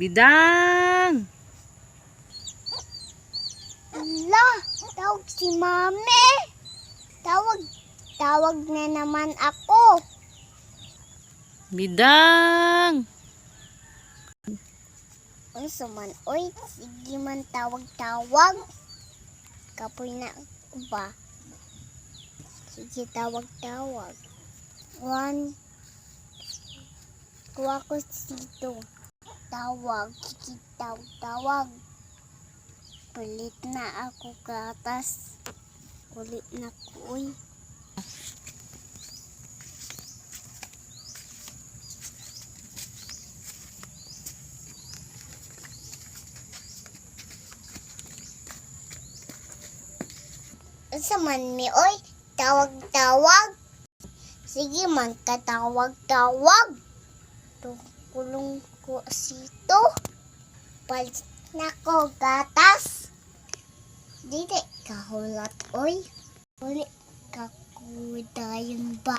Bidang! Ala, tawag si Mami. Tawag na naman ako. Bidang! Unsa man, oy, sige man tawag-tawag. Kapoy na ako ba? Sige, tawag-tawag. One. Kuha ko dito. Tawag. Sige, tawag-tawag. Palit na ako gatas. Ulit na ko, uy. Unsa man mi, oy? Tawag-tawag. Sige man, katawag-tawag. Kulong ko sito. Palit na ko gatas. Dili kahulat, oy. Uli ka kudayon ba?